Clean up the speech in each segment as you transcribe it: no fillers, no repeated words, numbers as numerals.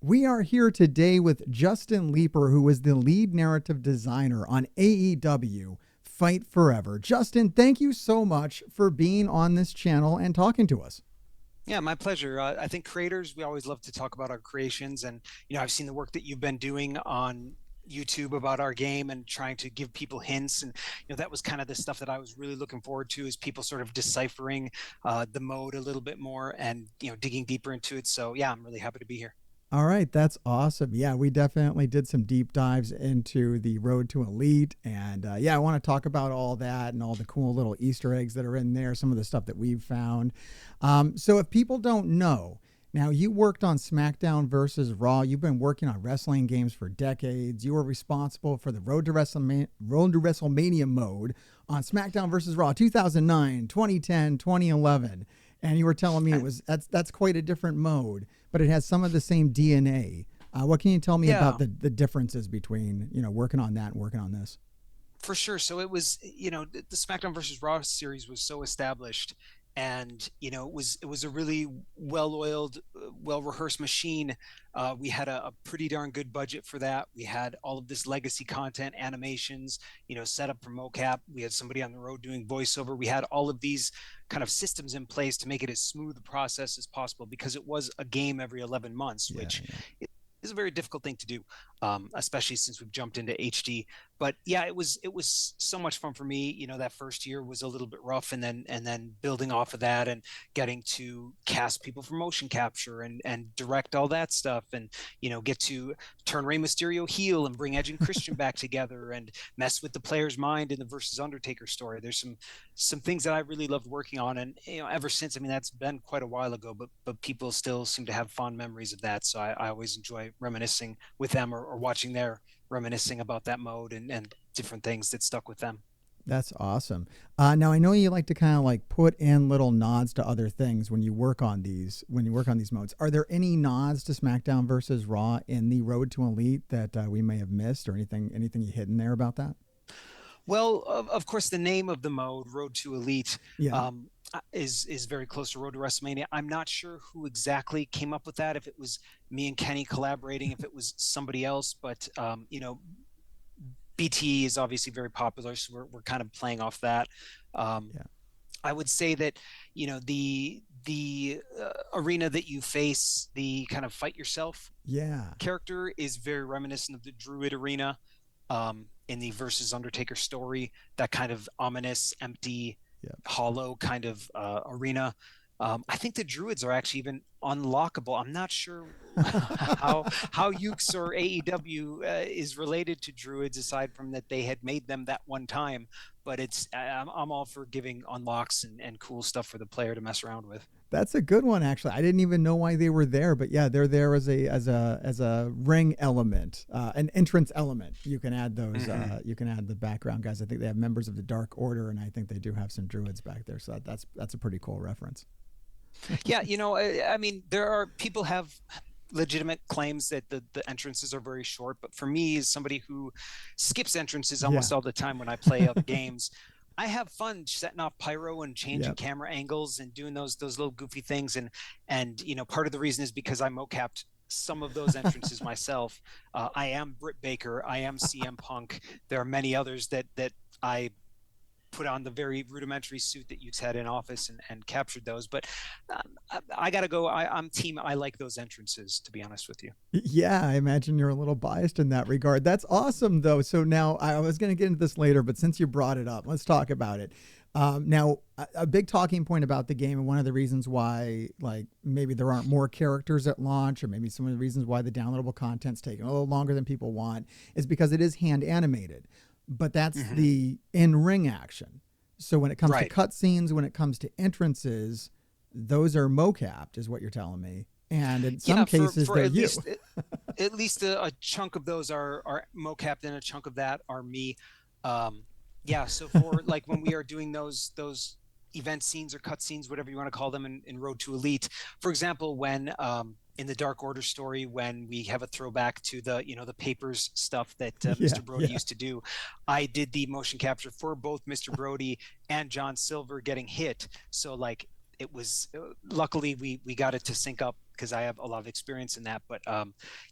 We are here today with Justin Leeper, who is the lead narrative designer on AEW Fight Forever. Justin, thank you so much for being on this channel and talking to us. Yeah, my pleasure. I think creators, we always love to talk about our creations. And, I've seen the work that you've been doing on YouTube about our game and trying to give people hints. And, that was kind of the stuff that I was really looking forward to, is people sort of deciphering the mode a little bit more and, digging deeper into it. So, yeah, I'm really happy to be here. All right, that's awesome. Yeah, we definitely did some deep dives into the Road to Elite. And yeah, I want to talk about all that and all the cool little Easter eggs that are in there, some of the stuff that we've found. So, if people don't know, now you worked on SmackDown versus Raw. You've been working on wrestling games for decades. You were responsible for the Road to WrestleMania mode on SmackDown versus Raw 2009, 2010, 2011. And you were telling me it was that's quite a different mode, but it has some of the same DNA. What can you tell me about Yeah. the differences between working on that and working on this? For sure. So it was, the SmackDown versus Raw series was so established, and it was a really well-oiled, well-rehearsed machine. We had a pretty darn good budget for that. We had all of this legacy content, animations, set up for mocap. We had somebody on the road doing voiceover. We had all of these kind of systems in place to make it as smooth a process as possible, because it was a game every 11 months, Yeah, which yeah. is a very difficult thing to do, especially since we've jumped into HD. But yeah, it was so much fun for me. That first year was a little bit rough, and then building off of that and getting to cast people for motion capture and direct all that stuff, and get to turn Rey Mysterio heel and bring Edge and Christian back together and mess with the player's mind in the versus Undertaker story. There's some things that I really loved working on, and ever since, I mean, that's been quite a while ago, but people still seem to have fond memories of that. So I always enjoy reminiscing with them, or watching their reminiscing about that mode and different things that stuck with them. That's awesome. Now I know you like to kind of like put in little nods to other things when you work on these modes. Are there any nods to SmackDown versus Raw in the Road to Elite that we may have missed, or anything you hidden there about that? Well, of course, the name of the mode, Road to Elite, Yeah. is very close to Road to WrestleMania. I'm not sure who exactly came up with that. If it was me and Kenny collaborating, if it was somebody else, but BTE is obviously very popular, so we're kind of playing off that. Um, Yeah. I would say that the arena that you face, the kind of fight yourself Yeah. character, is very reminiscent of the Druid arena, in the versus Undertaker story. That kind of ominous, empty, Yeah. hollow kind of arena. I think the Druids are actually even unlockable. I'm not sure how Ukes or AEW is related to Druids, aside from that they had made them that one time. But I'm all for giving unlocks and cool stuff for the player to mess around with. That's a good one, actually. I didn't even know why they were there, but yeah, they're there as a ring element, an entrance element. You can add those. Mm-hmm. You can add the background guys. I think they have members of the Dark Order, and I think they do have some druids back there. So that's a pretty cool reference. Yeah, I mean, there are people have legitimate claims that the entrances are very short, but for me, as somebody who skips entrances Yeah. almost all the time when I play other games, I have fun setting off pyro and changing Yep. camera angles and doing those little goofy things. And part of the reason is because I mocapped some of those entrances myself. I am Britt Baker, I am CM Punk. There are many others that I put on the very rudimentary suit that you had in office and captured those. But I got to go. I'm team. I like those entrances, to be honest with you. Yeah, I imagine you're a little biased in that regard. That's awesome, though. So now I was going to get into this later, but since you brought it up, let's talk about it. Now, a big talking point about the game, and one of the reasons why, like, maybe there aren't more characters at launch, or maybe some of the reasons why the downloadable content's taking a little longer than people want, is because it is hand animated. But that's Mm-hmm. the in ring action. So when it comes to Right. cutscenes, when it comes to entrances, those are mocapped, is what you're telling me. And in some Yeah. For cases, for they're at you. least at least a chunk of those are mocapped, and a chunk of that are me. Yeah. So for like when we are doing those event scenes or cut scenes, whatever you want to call them, in Road to Elite, for example, when in the Dark Order story, when we have a throwback to the papers stuff that Yeah, Mr. Brody yeah. used to do, I did the motion capture for both Mr. Brody and John Silver getting hit. So like it was luckily we got it to sync up because I have a lot of experience in that. But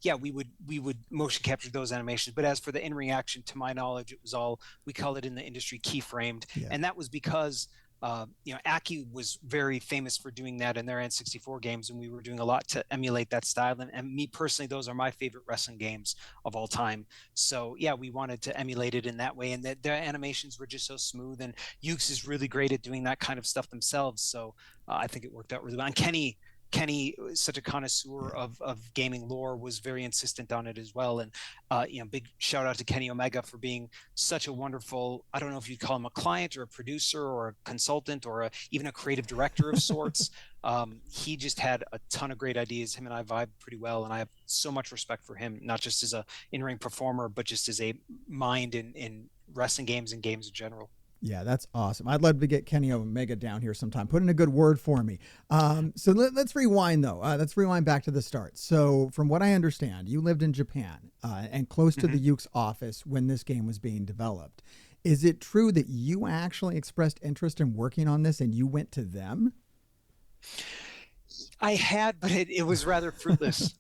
yeah, we would motion capture those animations. But as for the in-ring action, to my knowledge, it was all, we call it in the industry, keyframed, Yeah. and that was because Aki was very famous for doing that in their N64 games, and we were doing a lot to emulate that style. And me personally, those are my favorite wrestling games of all time. So yeah, we wanted to emulate it in that way, and their animations were just so smooth. And Ukes is really great at doing that kind of stuff themselves. So I think it worked out really well. And Kenny, such a connoisseur Yeah. of gaming lore, was very insistent on it as well. And big shout out to Kenny Omega for being such a wonderful, I don't know if you'd call him a client or a producer or a consultant or even a creative director of sorts. He just had a ton of great ideas. Him and I vibe pretty well, and I have so much respect for him, not just as a in-ring performer, but just as a mind in wrestling games and games in general. Yeah, that's awesome. I'd love to get Kenny Omega down here sometime. Put in a good word for me. So let's rewind though. Let's rewind back to the start. So from what I understand, you lived in Japan and close to the Uke's office when this game was being developed. Is it true that you actually expressed interest in working on this and you went to them? I had, but it was rather fruitless.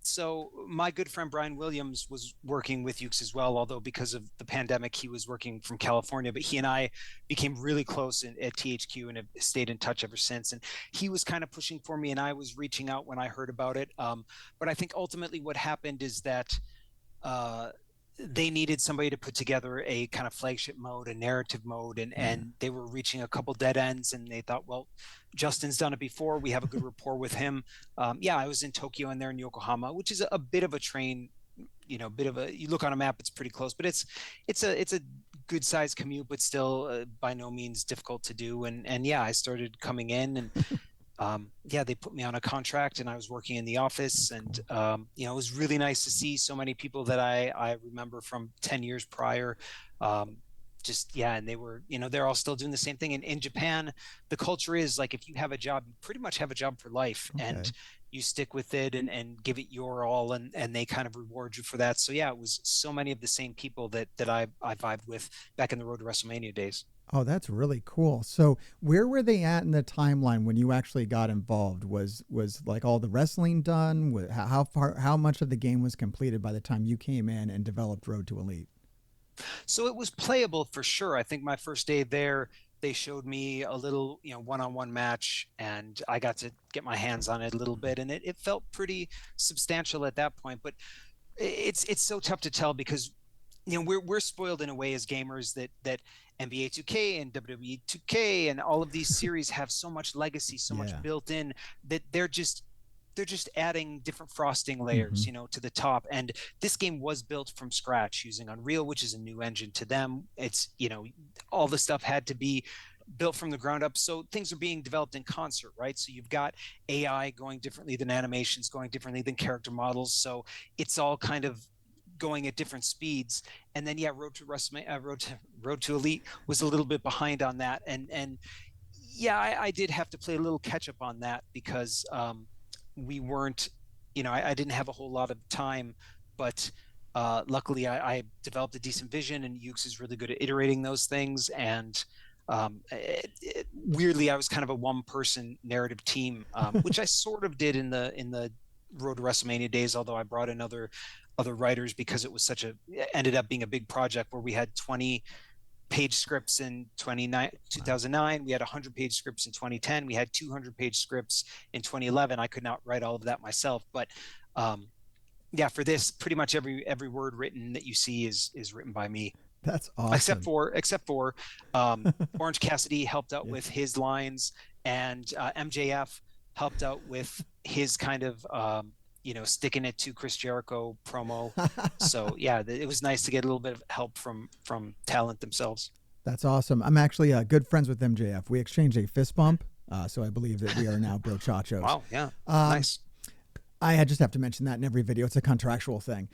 So my good friend Brian Williams was working with Ukes as well, although because of the pandemic, he was working from California. But he and I became really close at THQ and have stayed in touch ever since. And he was kind of pushing for me, and I was reaching out when I heard about it. But I think ultimately what happened is that uh, they needed somebody to put together a kind of flagship mode, a narrative mode, and Yeah. they were reaching a couple dead ends, and they thought, well, Justin's done it before. We have a good rapport with him. Yeah, I was in Tokyo and they're in Yokohama, which is a bit of a train. Bit of a, you look on a map, it's pretty close, but it's a good sized commute, but still by no means difficult to do. And yeah, I started coming in, and yeah, they put me on a contract, and I was working in the office, That's and cool. it was really nice to see so many people that I remember from 10 years prior. Um, just yeah, and they were, they're all still doing the same thing. And in Japan, the culture is like, if you have a job, you pretty much have a job for life, and Okay. you stick with it and give it your all, and they kind of reward you for that. So yeah, it was so many of the same people that I vibed with back in the Road to WrestleMania days. Oh, that's really cool. So, where were they at in the timeline when you actually got involved? Was like all the wrestling done? How far? How much of the game was completed by the time you came in and developed Road to Elite? So it was playable for sure. I think my first day there, they showed me a little, one-on-one match, and I got to get my hands on it a little bit, and it felt pretty substantial at that point. But it's so tough to tell because we're spoiled in a way as gamers that NBA 2K and WWE 2K and all of these series have so much legacy, so much Yeah. built in, that they're just adding different frosting Hmm. layers, to the top. And this game was built from scratch using Unreal, which is a new engine to them. It's, all the stuff had to be built from the ground up. So things are being developed in concert, right? So you've got AI going differently than animations, going differently than character models. So it's all kind of going at different speeds. And then yeah, Road to Elite was a little bit behind on that. And yeah, I did have to play a little catch up on that because we weren't, I didn't have a whole lot of time, but luckily I developed a decent vision, and Ukes is really good at iterating those things. And weirdly, I was kind of a one-person narrative team, which I sort of did in the Road to WrestleMania days, although I brought in other writers because it was it ended up being a big project where we had 20 page scripts in Wow. 2009. We had 100-page scripts in 2010. We had 200-page scripts in 2011. I could not write all of that myself, but um, yeah, for this, pretty much every word written that you see is written by me, That's except awesome. for except for Orange Cassidy helped out Yeah. with his lines, and MJF helped out with his kind of sticking it to Chris Jericho promo. So yeah, it was nice to get a little bit of help from talent themselves. That's awesome. I'm actually good friends with MJF. We exchanged a fist bump, so I believe that we are now brochachos. Wow, yeah, Um, nice. I just have to mention that in every video. It's a contractual thing.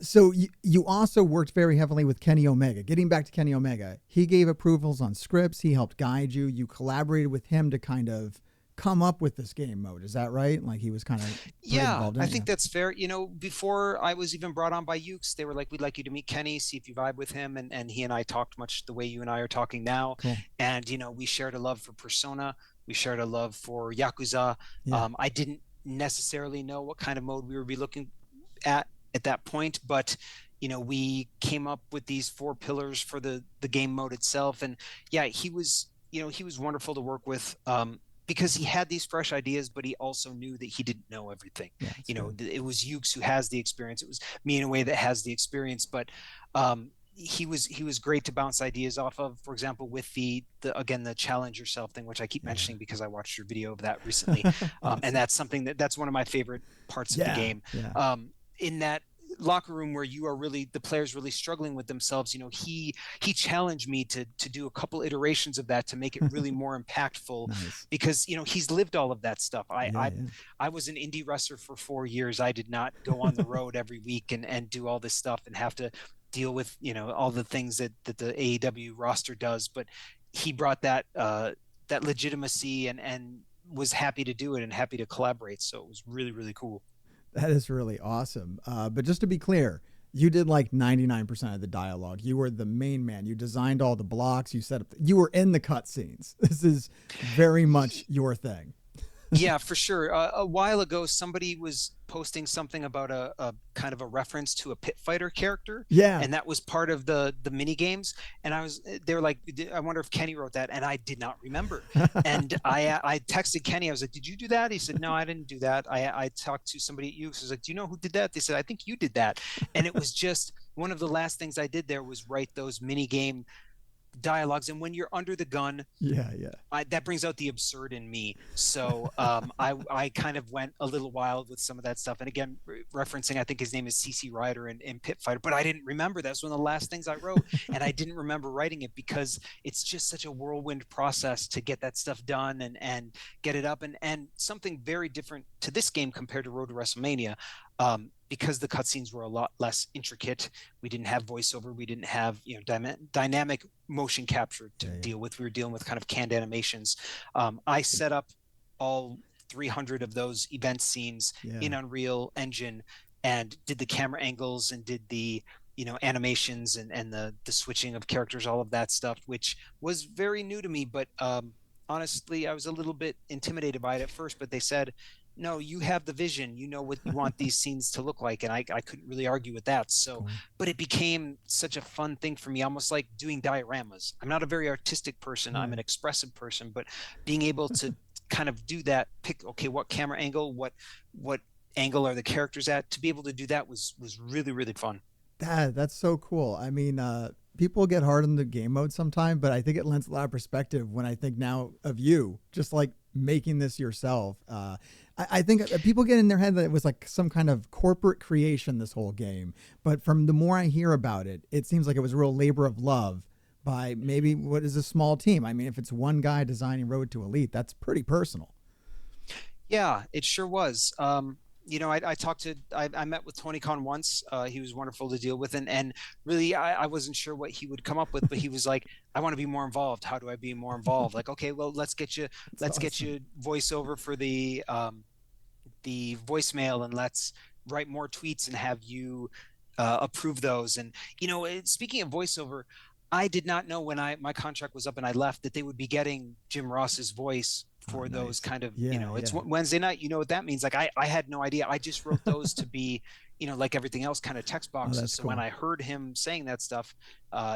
So you also worked very heavily with Kenny Omega. Getting back to Kenny Omega, he gave approvals on scripts. He helped guide you. You collaborated with him to kind of come up with this game mode. Is that right? Like he was kind of right Yeah, involved in I it. Yeah. think that's fair. Before I was even brought on by Ukes, they were like, "We'd like you to meet Kenny, see if you vibe with him." And he and I talked much the way you and I are talking now. Cool. And we shared a love for Persona. We shared a love for Yakuza. Yeah. I didn't. necessarily know what kind of mode we would be looking at that point, but we came up with these 4 pillars for the game mode itself. And yeah, he was wonderful to work with, because he had these fresh ideas, but he also knew that he didn't know everything. Yeah, It was Ukes who has the experience. It was me in a way that has the experience, but he was great to bounce ideas off of. For example, with the again, the challenge yourself thing, which I keep mentioning because I watched your video of that recently. awesome. And that's something that's one of my favorite parts of the game. In that locker room where the players really struggling with themselves, he challenged me to do a couple iterations of that to make it really more impactful. Nice. Because he's lived all of that stuff. I was an indie wrestler for 4 years. I did not go on the road every week and do all this stuff and have to deal with all the things that the AEW roster does. But he brought that legitimacy and was happy to do it and happy to collaborate. So it was really, really cool. That is really awesome. But just to be clear, you did like 99% of the dialogue. You were the main man. You designed all the blocks. You set up. You were in the cutscenes. This is very much your thing. Yeah, for sure. A while ago, somebody was posting something about a kind of a reference to a pit fighter character. Yeah. And that was part of the mini games. And they were like, I wonder if Kenny wrote that. And I did not remember. And I texted Kenny. I was like, did you do that? He said, no, I didn't do that. I talked to somebody at Ukes. I was like, do you know who did that? They said, I think you did that. And it was just one of the last things I did there was write those mini game dialogues. And when you're under the gun, that brings out the absurd in me. So I kind of went a little wild with some of that stuff. And again, referencing, I think his name is CC Ryder in Pit Fighter, but I didn't remember. That's one of the last things I wrote. And I didn't remember writing it because it's just such a whirlwind process to get that stuff done and get it up. And something very different to this game compared to Road to WrestleMania. Because the cutscenes were a lot less intricate, we didn't have voiceover, we didn't have dynamic motion capture to deal with. We were dealing with kind of canned animations. I set up all 300 of those event scenes in Unreal Engine and did the camera angles and did the animations and the switching of characters, all of that stuff, which was very new to me. But honestly, I was a little bit intimidated by it at first, but they said, no, you have the vision, you know what you want these scenes to look like. And I couldn't really argue with that. So, but it became such a fun thing for me, almost like doing dioramas. I'm not a very artistic person. I'm an expressive person, but being able to kind of do that, pick, okay, what camera angle, what angle are the characters at, to be able to do that was really, really fun. That's so cool. I mean, people get hard on the game mode sometime, but I think it lends a lot of perspective when I think now of you, just like making this yourself. I think people get in their head that it was like some kind of corporate creation, this whole game. But from the more I hear about it, it seems like it was a real labor of love by maybe what is a small team. I mean, if it's one guy designing Road to Elite, that's pretty personal. Yeah, it sure was. I met with Tony Khan once. He was wonderful to deal with. And really, I wasn't sure what he would come up with, but he was like, I want to be more involved. How do I be more involved? Like, okay, well, let's get you voiceover for the voicemail, and let's write more tweets and have you approve those. And, speaking of voiceover, I did not know when my contract was up and I left that they would be getting Jim Ross's voice for those kind of, it's Wednesday night. You know what that means? Like, I had no idea. I just wrote those to be, like everything else, kind of text boxes. So cool. When I heard him saying that stuff,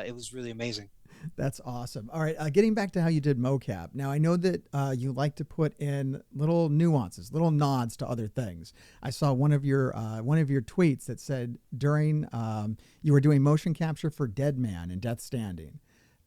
it was really amazing. That's awesome. All right. Getting back to how you did mocap. Now, I know that you like to put in little nuances, little nods to other things. I saw one of your tweets that said during you were doing motion capture for Dead Man and Death Standing,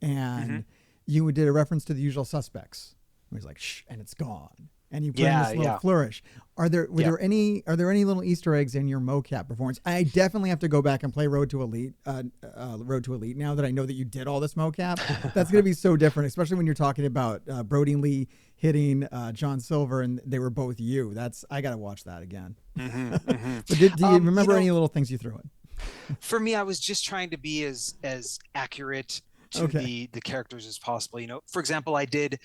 and you did a reference to The Usual Suspects. It was like, shh, and it's gone. And you put in this little flourish. Were there any little Easter eggs in your mocap performance? I definitely have to go back and play Road to Elite now that I know that you did all this mocap. That's going to be so different, especially when you're talking about Brody Lee hitting John Silver and they were both you. I got to watch that again. But do you remember any little things you threw in? For me, I was just trying to be as accurate to the characters as possible. For example, I did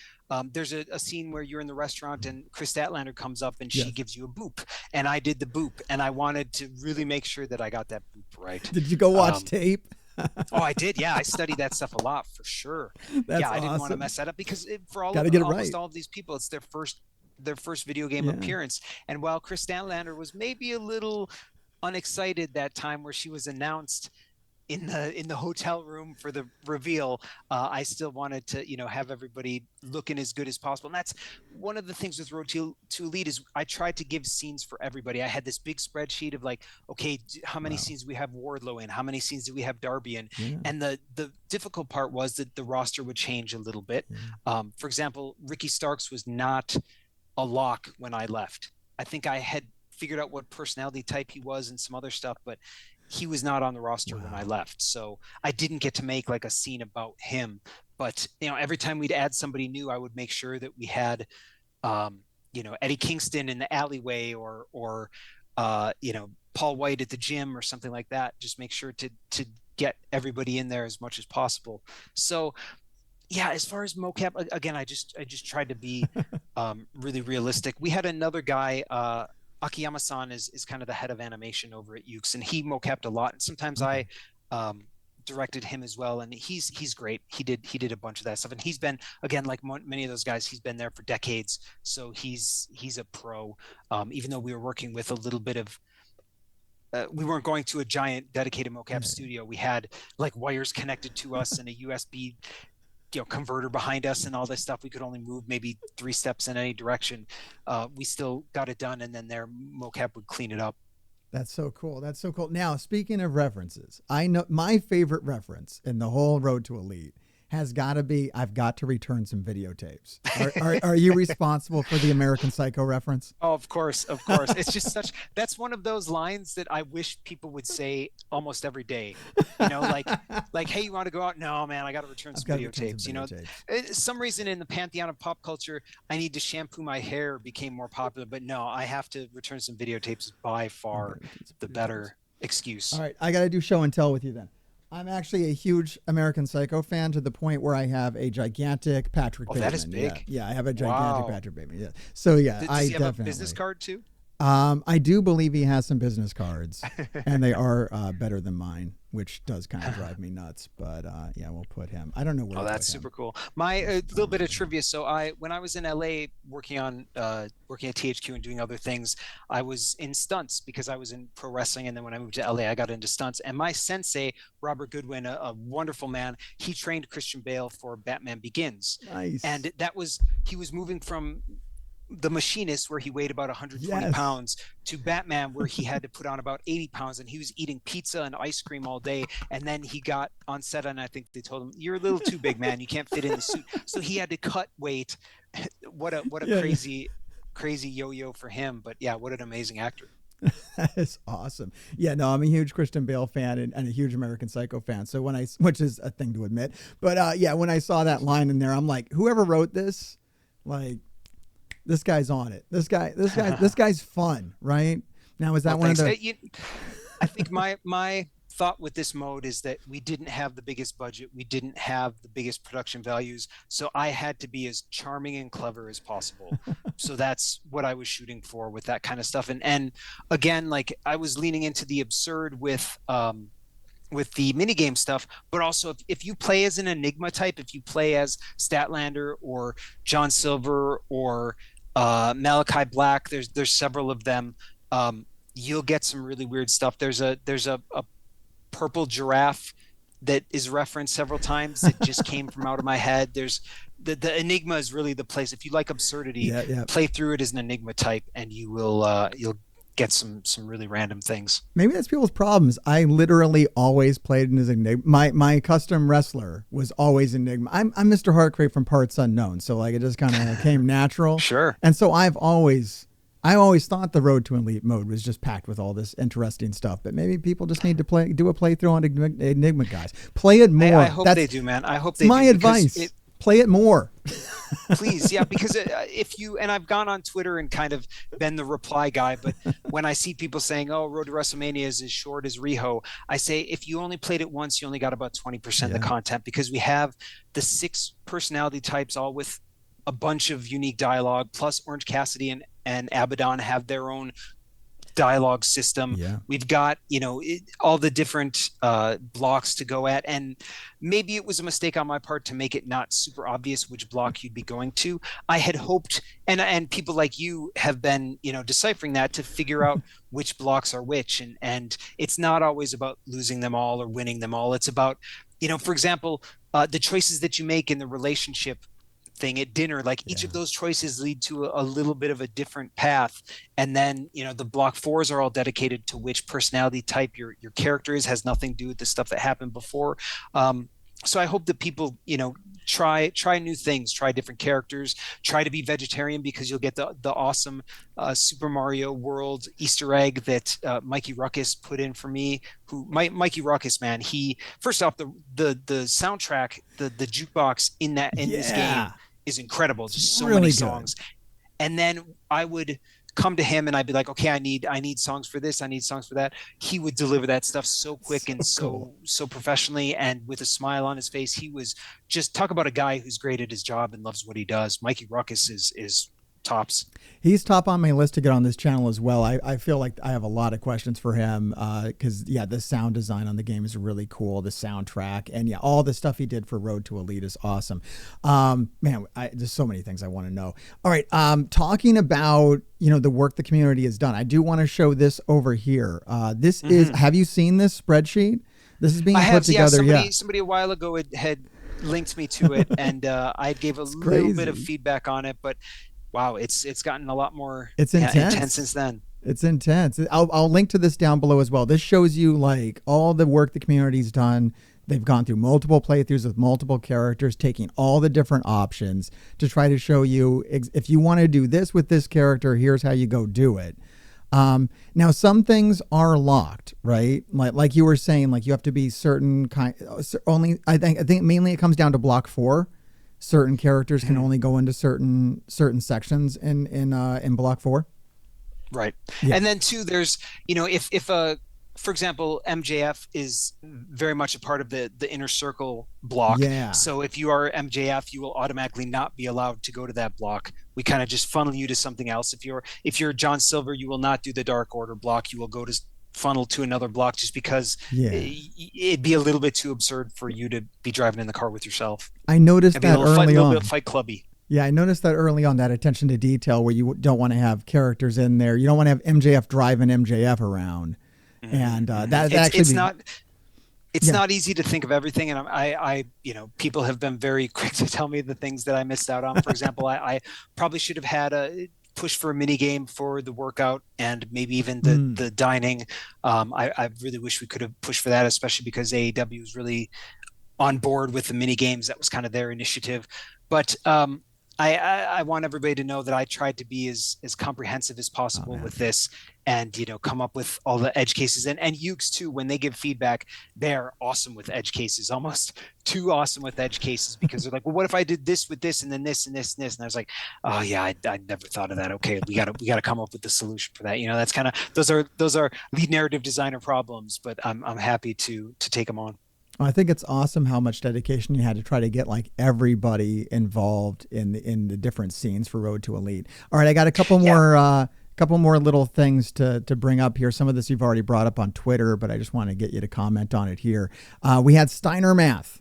there's a scene where you're in the restaurant and Chris Statlander comes up and she gives you a boop, and I did the boop, and I wanted to really make sure that I got that boop right. Did you go watch tape? I did. Yeah, I studied that stuff a lot for sure. That's I didn't awesome. want to mess that up because for almost all of these people, it's their first video game Yeah. appearance. And while Chris Stanlander was maybe a little unexcited that time where she was announced in the hotel room for the reveal, I still wanted to, have everybody looking as good as possible. And that's one of the things with Road to Elite is I tried to give scenes for everybody. I had this big spreadsheet of like, okay, how many Wow. scenes do we have Wardlow in? How many scenes do we have Darby in? Yeah. And the difficult part was that the roster would change a little bit. Yeah. For example, Ricky Starks was not a lock when I left. I think I had figured out what personality type he was and some other stuff, but he was not on the roster when I Wow. left. So I didn't get to make like a scene about him. But, every time we'd add somebody new, I would make sure that we had, Eddie Kingston in the alleyway or Paul White at the gym or something like that. Just make sure to get everybody in there as much as possible. So yeah, as far as mocap, again, I just tried to be really realistic. We had another guy, Akiyama-san is kind of the head of animation over at Ukes, and he mocapped a lot. And sometimes I Okay. um, directed him as well, and he's great. He did a bunch of that stuff, and he's been, again, like many of those guys, he's been there for decades, so he's a pro. Even though we were working with a little bit of we weren't going to a giant dedicated mocap Yeah. studio. We had like wires connected to us and a USB converter behind us and all this stuff. We could only move maybe 3 steps in any direction. We still got it done, and then their mocap would clean it up. That's so cool. That's so cool. Now, speaking of references, I know my favorite reference in the whole Road to Elite has got to be I've got to return some videotapes. Are you responsible for the American Psycho reference? Oh, of course, of course. It's just that's one of those lines that I wish people would say almost every day. Like, hey, you want to go out? No, man, I got to return I've some got to return some videotapes. videotapes. Some reason in the pantheon of pop culture, I need to shampoo my hair became more popular, but no, I have to return some videotapes is by I've got far to return some the videotapes. better excuse. All right, I got to do show and tell with you then. I'm actually a huge American Psycho fan to the point where I have a gigantic Patrick Oh, Bateman. that is Yeah, big. yeah, I have a gigantic Wow. Patrick Bateman. Yeah. So yeah, Does I he have a business definitely. card too? I do believe he has some business cards, and they are better than mine, which does kind of drive me nuts. But yeah, we'll put him. I don't know where Oh, to that's put him. super cool. My We'll little find bit where of to put him. trivia. So when I was in LA working at THQ and doing other things, I was in stunts because I was in pro wrestling, and then when I moved to LA, I got into stunts. And my sensei, Robert Goodwin, a wonderful man, he trained Christian Bale for Batman Begins, Nice. and he was moving from the Machinist, where he weighed about 120 Yes. pounds, to Batman, where he had to put on about 80 pounds, and he was eating pizza and ice cream all day. And then he got on set, and I think they told him, "You're a little too big, man. You can't fit in the suit." So he had to cut weight. What a Yeah, yeah. crazy yo-yo for him. But yeah, what an amazing actor. That is awesome. Yeah, no, I'm a huge Christian Bale fan and a huge American Psycho fan. So which is a thing to admit, but yeah, when I saw that line in there, I'm like, whoever wrote this, like, this guy's on it. This guy's fun, right? Now, is Well, that one of thanks. the? I think my thought with this mode is that we didn't have the biggest budget, we didn't have the biggest production values, so I had to be as charming and clever as possible. So that's what I was shooting for with that kind of stuff. And again, like, I was leaning into the absurd with the minigame stuff, but also if you play as an Enigma type, if you play as Statlander or John Silver or Malachi Black, there's several of them. You'll get some really weird stuff. There's a purple giraffe that is referenced several times that just came from out of my head. There's the Enigma is really the place. If you like absurdity, Yeah, yeah. play through it as an Enigma type, and you'll get some really random things. Maybe that's people's problems. I literally always played as Enigma. My custom wrestler was always Enigma. I'm Mr. Heartcrate from Parts Unknown, so like it just kind of came natural. Sure. And so I always thought the Road to Elite mode was just packed with all this interesting stuff, but maybe people just need to do a playthrough on Enigma, guys. Play it more. I hope they do, man. I hope they my do, advice. Play it more. Please, yeah, because if you, and I've gone on Twitter and kind of been the reply guy, but when I see people saying, "Oh, Road to WrestleMania is as short as Riho," I say, if you only played it once, you only got about 20% Yeah. of the content, because we have the 6 personality types, all with a bunch of unique dialogue, plus Orange Cassidy and Abaddon have their own dialogue system. Yeah. We've got, all the different blocks to go at. And maybe it was a mistake on my part to make it not super obvious which block you'd be going to. I had hoped, and people like you have been, deciphering that to figure out which blocks are which. And it's not always about losing them all or winning them all. It's about, for example, the choices that you make in the relationship thing at dinner, like each of those choices lead to a little bit of a different path. And then, the block fours are all dedicated to which personality type your character is, has nothing to do with the stuff that happened before. So I hope that people, try new things, try different characters, try to be vegetarian, because you'll get the awesome Super Mario World Easter egg that Mikey Ruckus put in for me. Mikey Ruckus, man, he, first off, the soundtrack, the jukebox in this game is incredible. Just so really many songs. And then I would come to him and I'd be like, okay, I need songs for this, I need songs for that. He would deliver that stuff so quick and so professionally and with a smile on his face. He was just, talk about a guy who's great at his job and loves what he does. Mikey Ruckus is tops. He's top on my list to get on this channel as well. I feel like I have a lot of questions for him because the sound design on the game is really cool. The soundtrack and all the stuff he did for Road to Elite is awesome. Man, there's so many things I want to know. All right, talking about the work the community has done, I do want to show this over here. This is, have you seen this spreadsheet? This is being put together. Somebody a while ago had linked me to it, and I gave a little bit of feedback on it, but wow, it's gotten a lot more intense since then. It's intense. I'll link to this down below as well. This shows you like all the work the community's done. They've gone through multiple playthroughs with multiple characters, taking all the different options to try to show you if you want to do this with this character, here's how you go do it. Now some things are locked, right? Like you were saying, like you have to be certain only. I think mainly it comes down to block 4. Certain characters can only go into certain sections in block 4. Right. Yeah. And then too, there's, if for example, MJF is very much a part of the inner circle block. Yeah. So if you are MJF, you will automatically not be allowed to go to that block. We kind of just funnel you to something else. If you're John Silver, you will not do the Dark Order block. You will go to funnel to another block just because it'd be a little bit too absurd for you to be driving in the car with yourself. I noticed that early on. A little bit Fight Clubby. Yeah, I noticed that early on, that attention to detail where you don't want to have characters in there. You don't want to have MJF driving MJF around. And it's not easy to think of everything. And I people have been very quick to tell me the things that I missed out on. For example, I probably should have had a push for a mini game for the workout and maybe even the dining. I really wish we could have pushed for that, especially because AEW was really on board with the mini games. That was kind of their initiative. But I want everybody to know that I tried to be as comprehensive as possible with this, and come up with all the edge cases. And Ukes too, when they give feedback, they're awesome with edge cases, almost too awesome with edge cases, because they're like, well, what if I did this with this and then this and this and this? And I was like, oh yeah, I never thought of that. Okay, we gotta come up with the solution for that. That's kind of, those are lead narrative designer problems, but I'm happy to take them on. I think it's awesome how much dedication you had to try to get like everybody involved in the different scenes for Road to Elite. All right, I got a couple more little things to bring up here. Some of this you've already brought up on Twitter, but I just want to get you to comment on it here. We had Steiner math.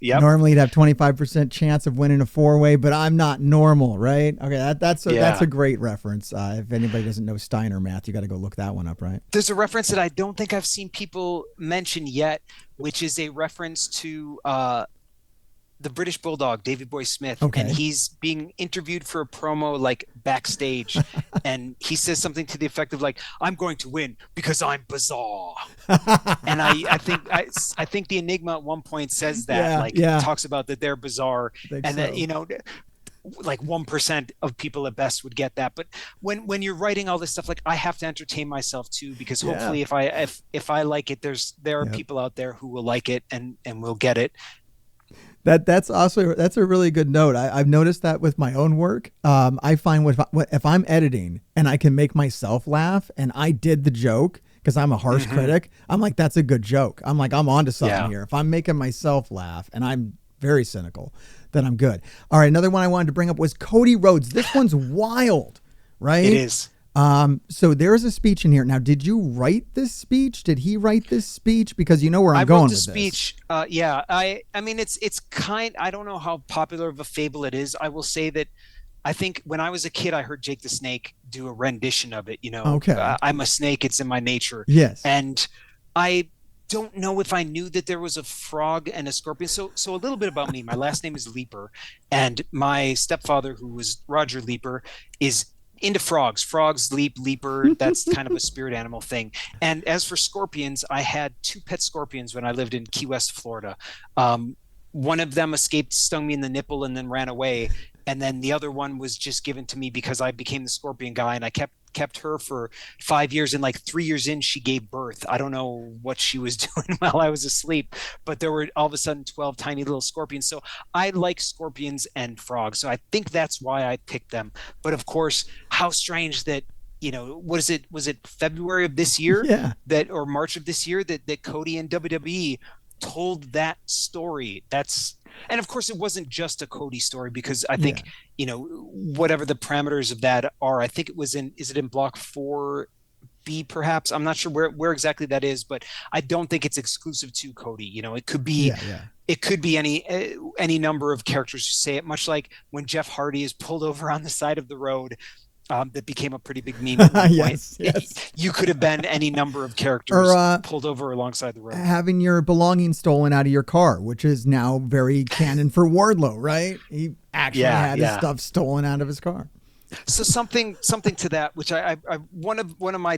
Yep. Normally you'd have 25% chance of winning a 4-way, but I'm not normal, right? Okay, that's a great reference. If anybody doesn't know Steiner math, you got to go look that one up, right? There's a reference that I don't think I've seen people mention yet, which is a reference to the British Bulldog, Davey Boy Smith. Okay. And he's being interviewed for a promo like backstage, and he says something to the effect of like, "I'm going to win because I'm bizarre." And I think the Enigma at one point says that, talks about that they're bizarre, and that like 1% of people at best would get that. But when you're writing all this stuff, like, I have to entertain myself too, because hopefully if I like it, there are people out there who will like it and will get it. That's a really good note. I've noticed that with my own work. I find if I'm editing and I can make myself laugh and I did the joke, because I'm a harsh critic, I'm like, that's a good joke. I'm like, I'm onto something here. If I'm making myself laugh and I'm very cynical, then I'm good. All right, another one I wanted to bring up was Cody Rhodes. This one's wild, right? It is. So there's a speech in here. Now, did you write this speech? Did he write this speech? Because you know where I I'm wrote going the with this. speech. Yeah, I mean, it's kind. I don't know how popular of a fable it is. I will say that I think when I was a kid, I heard Jake the Snake do a rendition of it. Okay. I'm a snake; it's in my nature, Yes. and I don't know if I knew that there was a frog and a scorpion. So a little bit about me. My last name is Leeper, and my stepfather, who was Roger Leeper, is into frogs. Frogs leap, leaper. That's kind of a spirit animal thing. And as for scorpions, I had two pet scorpions when I lived in Key West, Florida. One of them escaped, stung me in the nipple, and then ran away. And then the other one was just given to me because I became the scorpion guy, and I kept her for 5 years, and like 3 years in she gave birth. I don't know what she was doing while I was asleep, but there were all of a sudden 12 tiny little scorpions. So I like scorpions and frogs, so I think that's why I picked them. But of course, how strange that, what is it, was it February of this year, Yeah. that, or March of this year, that Cody and WWE told that story. And of course it wasn't just a Cody story, because I Yeah. think, whatever the parameters of that are, I think it was is it in block 4B perhaps? I'm not sure where exactly that is, but I don't think it's exclusive to Cody. It could be, Yeah. Yeah. any number of characters who say it, much like when Jeff Hardy is pulled over on the side of the road. That became a pretty big meme at one point. Yes. Yes. You could have been any number of Or characters pulled over alongside the road. having your belongings stolen out of your car, which is now very canon for Wardlow, right? He actually Yeah, had his yeah. stuff stolen out of his car. So something to that, which I one of my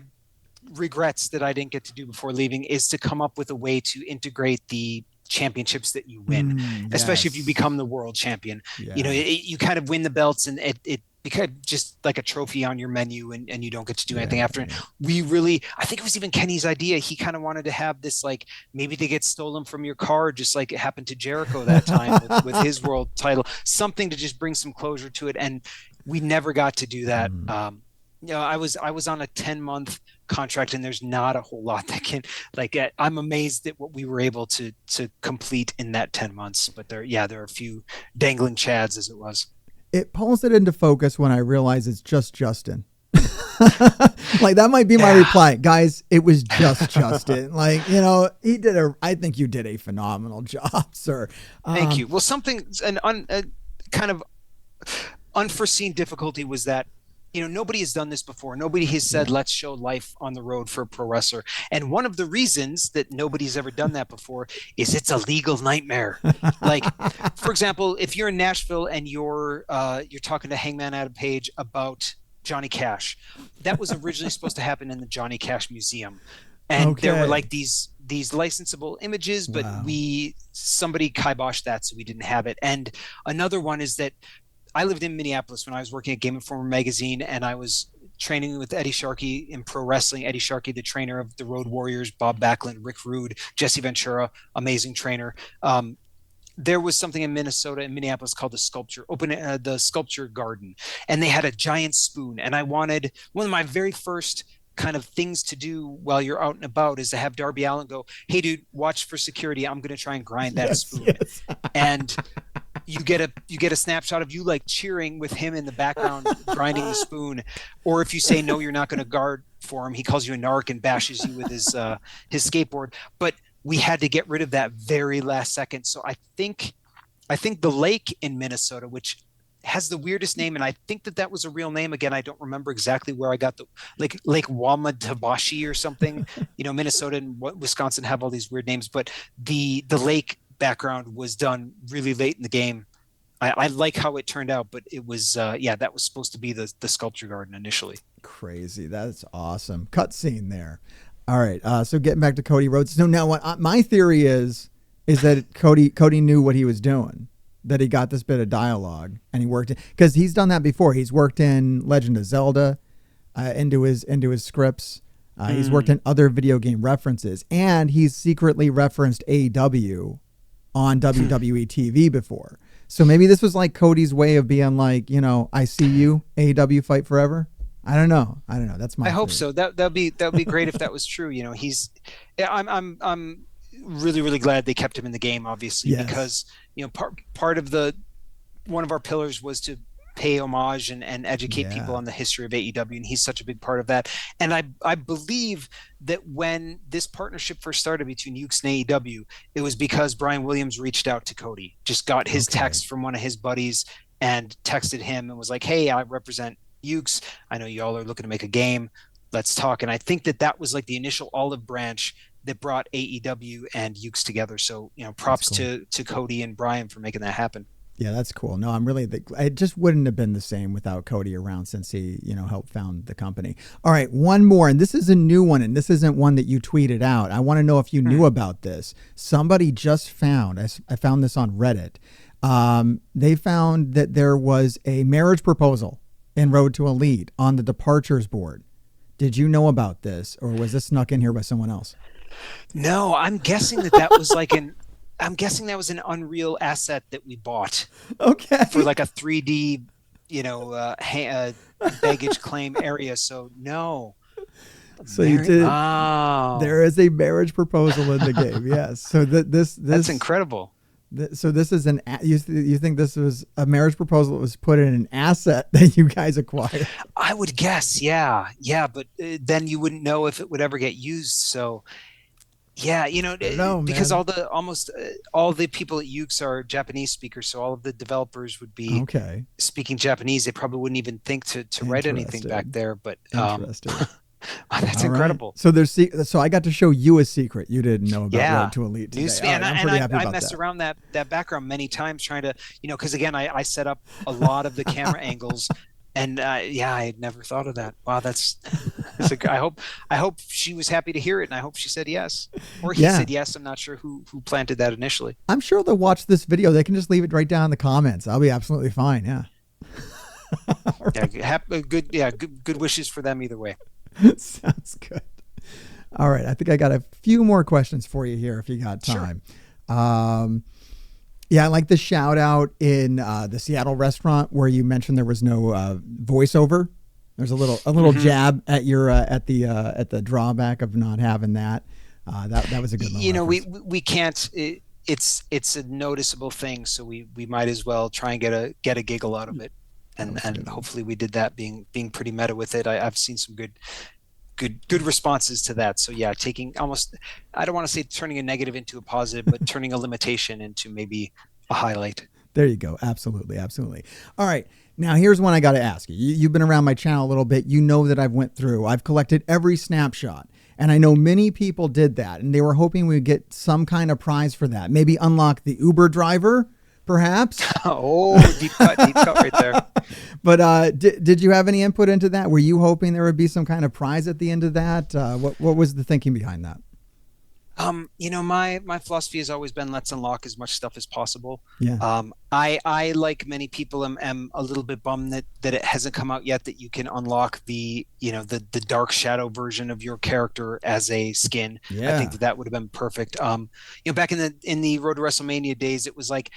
regrets that I didn't get to do before leaving, is to come up with a way to integrate the championships that you win, especially if you Yes. become the world champion. Yeah. You kind of win the belts, and it becomes just like a trophy on your menu, and you don't get to do anything Yeah. after it. Yeah. I think it was even Kenny's idea. He kind of wanted to have this, like, maybe they get stolen from your car, just like it happened to Jericho that time with his world title, something to just bring some closure to it. And we never got to do that. I was on a 10-month contract, and there's not a whole lot that can, like, I'm amazed at what we were able to complete in that 10 months. But there are a few dangling chads, as it was. It pulls it into focus when I realize it's just Justin. Like, that might be my reply, guys. It was just Justin. Like, I think you did a phenomenal job, sir. Thank you. Well, a kind of unforeseen difficulty was that, nobody has done this before. Nobody has said, let's show life on the road for a pro wrestler. And one of the reasons that nobody's ever done that before is it's a legal nightmare. Like, for example, if you're in Nashville and you're talking to Hangman Adam Page about Johnny Cash, that was originally supposed to happen in the Johnny Cash Museum. And there were like these licensable images, but somebody kiboshed that, so we didn't have it. And another one is that I lived in Minneapolis when I was working at Game Informer magazine, and I was training with Eddie Sharkey in pro wrestling. Eddie Sharkey, the trainer of the Road Warriors, Bob Backlund, Rick Rude, Jesse Ventura, amazing trainer. There was something in Minnesota, in Minneapolis, called the Sculpture Garden, and they had a giant spoon. And I wanted, one of my very first kind of things to do while you're out and about is to have Darby Allin go, "Hey dude, watch for security. I'm going to try and grind that spoon." Yes. And you get a snapshot of you, like, cheering with him in the background grinding the spoon. Or if you say no, you're not going to guard for him, he calls you a narc and bashes you with his skateboard. But we had to get rid of that very last second. So I think the lake in Minnesota, which has the weirdest name, and I think that was a real name. Again, I don't remember exactly where I got the Lake Wamatabashi or something. Minnesota and Wisconsin have all these weird names, but the lake background was done really late in the game. I like how it turned out, but it was that was supposed to be the Sculpture Garden initially. Crazy. That's awesome. Cut scene there. All right. So getting back to Cody Rhodes. So now what my theory is that Cody knew what he was doing, that he got this bit of dialogue and he worked it, because he's done that before. He's worked in Legend of Zelda into his scripts. He's worked in other video game references, and he's secretly referenced AEW on WWE TV before. So maybe this was like Cody's way of being like, I see you, AEW fight forever. I don't know. That's my. I hope so. That'd be great if that was true. I'm really, really glad they kept him in the game, obviously, because part of one of our pillars was to pay homage and educate people Yeah. on the history of AEW, and he's such a big part of that. And I believe that when this partnership first started between Ukes and AEW, it was because Brian Williams reached out to Cody, just got his Okay. text from one of his buddies and texted him and was like, "Hey, I represent Ukes. I know y'all are looking to make a game. Let's talk." And I think that that was like the initial olive branch that brought AEW and Ukes together. So, That's props cool. to Cody and Brian for making that happen. Yeah, that's cool. No, I'm really, it just wouldn't have been the same without Cody around since he, helped found the company. All right, one more, and this is a new one, and this isn't one that you tweeted out. I want to know if you knew about this. Somebody just found, I found this on Reddit. They found that there was a marriage proposal in Road to Elite on the departures board. Did you know about this, or was this snuck in here by someone else? No, I'm guessing that that was like an I'm guessing that was an Unreal asset that we bought for Okay. like a 3D, baggage claim area. So no, So you Mary. did. Oh, There is a marriage proposal in the game. Yes. So that's incredible. so this is you think this was a marriage proposal that was put in an asset that you guys acquired? I would guess, yeah, yeah, but then you wouldn't know if it would ever get used. So yeah, I don't know, because man. almost all the people at Ukes are Japanese speakers, so all of the developers would be Okay. speaking Japanese. They probably wouldn't even think to write anything back Interesting. there. But Interesting. that's All right. incredible. So so I got to show you a secret you didn't know about Road Yeah. to Elite today. All Newsfeed, right. I'm pretty happy I about messed that. around that background many times trying to, because again, I set up a lot of the camera angles, and yeah, I had never thought of that. Wow, that's I hope she was happy to hear it, and I hope she said yes, or he Yeah. said yes. I'm not sure who planted that initially. I'm sure they'll watch this video. They can just leave it right down in the comments. I'll be absolutely fine. Yeah. Yeah, good, yeah, good wishes for them either way. Sounds good. All right. I think I got a few more questions for you here if you got Sure. time. Yeah, I like the shout out in the Seattle restaurant where you mentioned there was no voiceover. There's a little Hmm. jab at your at the drawback of not having that. That was a good little reference. We can't. It's a noticeable thing, so we might as well try and get a giggle out of it, That was a and good one. hopefully we did that, being pretty meta with it. I've seen some good responses to that. So yeah, taking almost, I don't want to say turning a negative into a positive, but turning a limitation into maybe a highlight. There you go. Absolutely, absolutely. All right. Now here's one I got to ask you. You've been around my channel a little bit. You know that I've collected every snapshot, and I know many people did that, and they were hoping we'd get some kind of prize for that. Maybe unlock the Uber driver, perhaps. Oh, deep cut right there. But did you have any input into that? Were you hoping there would be some kind of prize at the end of that? What was the thinking behind that? My philosophy has always been let's unlock as much stuff as possible. Yeah. I like many people am a little bit bummed that it hasn't come out yet that you can unlock the dark shadow version of your character as a skin. I think Yeah. that would have been perfect. Back in the Road to WrestleMania days, it was like,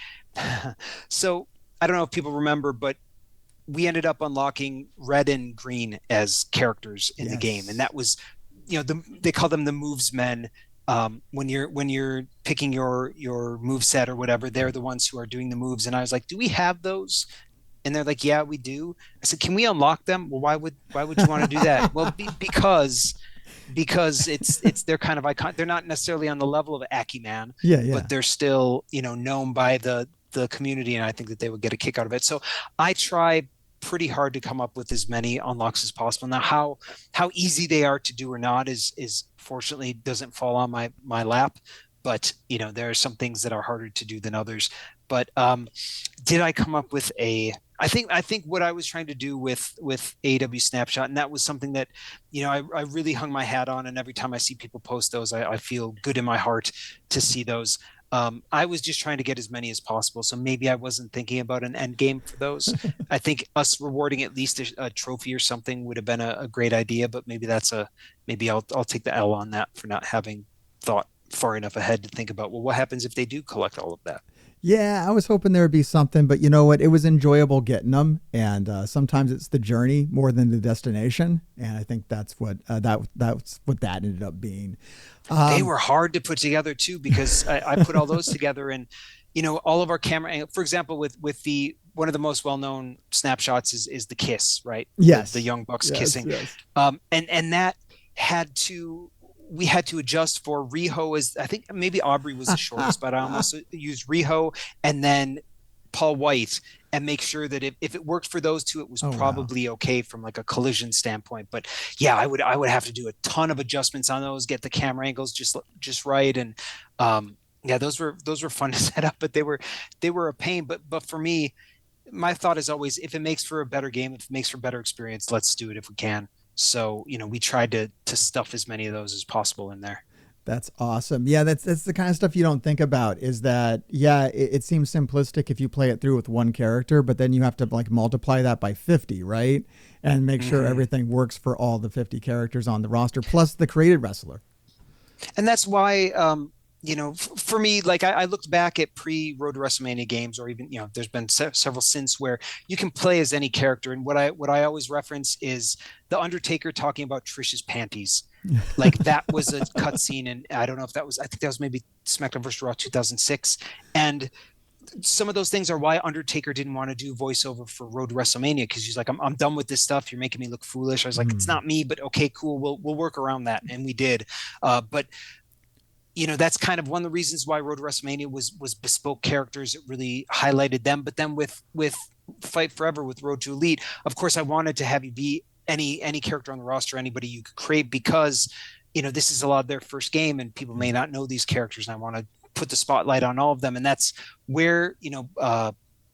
so I don't know if people remember, but we ended up unlocking red and green as characters in the game, and Yes. that was, they call them the moves men. When you're picking your move set or whatever, they're the ones who are doing the moves. And I was like, do we have those? And they're like, yeah, we do. I said, can we unlock them? Well, why would you want to do that? Well, because it's they're kind of icon. They're not necessarily on the level of Akiman, Yeah. Yeah. but they're still known by the community, and I think that they would get a kick out of it. So I try pretty hard to come up with as many unlocks as possible. Now, how easy they are to do or not is fortunately doesn't fall on my lap. But there are some things that are harder to do than others. But did I come up with a? I think what I was trying to do with AEW Snapshot, and that was something that I really hung my hat on. And every time I see people post those, I feel good in my heart to see those. I was just trying to get as many as possible. So maybe I wasn't thinking about an end game for those. I think us rewarding at least a trophy or something would have been a great idea, but maybe I'll take the L on that for not having thought far enough ahead to think about, well, what happens if they do collect all of that? Yeah, I was hoping there would be something, but you know what? It was enjoyable getting them, and sometimes it's the journey more than the destination, and I think that's what that's what that ended up being. They Um, were hard to put together too, because I put all those together, and all of our camera, for example, with the one of the most well-known snapshots is the kiss, right? The Yes. young bucks Yes. kissing. Yes. And that had to we had to adjust for Riho. As I think maybe Aubrey was the shortest, but I almost used Riho and then Paul White, and make sure that if it worked for those two, it was Oh, wow. probably okay from like a collision standpoint. But yeah, I would have to do a ton of adjustments on those, get the camera angles just right. And yeah, those were fun to set up, but they were a pain. But for me, my thought is always, if it makes for a better game, if it makes for better experience, let's do it if we can. So, we tried to stuff as many of those as possible in there. That's awesome. Yeah, that's the kind of stuff you don't think about, is that, yeah, it seems simplistic if you play it through with one character, but then you have to like multiply that by 50, right? And make sure Hmm. everything works for all the 50 characters on the roster plus the created wrestler. And that's why, for me, like I looked back at pre-Road to WrestleMania games, or even, there's been several since, where you can play as any character. And what I always reference is the Undertaker talking about Trish's panties. Like that was a cutscene, and I don't know if that was, I think that was maybe SmackDown vs. Raw 2006. And some of those things are why Undertaker didn't want to do voiceover for Road to WrestleMania, because he's like, I'm done with this stuff. You're making me look foolish. I was like, it's Mm, not me, but okay, cool. We'll work around that, and we did. But that's kind of one of the reasons why Road to WrestleMania was bespoke characters. It really highlighted them. But then with Fight Forever, with Road to Elite, of course, I wanted to have you be any character on the roster, anybody you could create, because this is a lot of their first game, and people may yeah. not know these characters, and I want to put the spotlight on all of them. And that's where